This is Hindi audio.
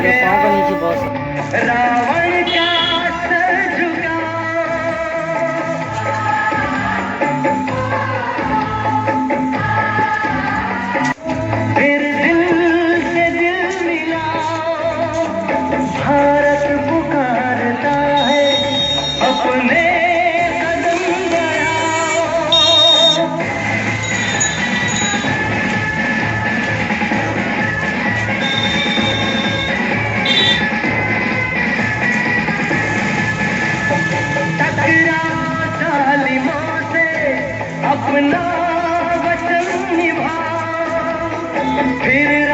मेरे पाँव के नीचे बहुत रावण का सर झुका, फिर दिल से दिल मिला, भारत पुकारता है अपने कदम बढ़ाओ। टकराओ जालिमों से, अपना वचन निभाओ, फिर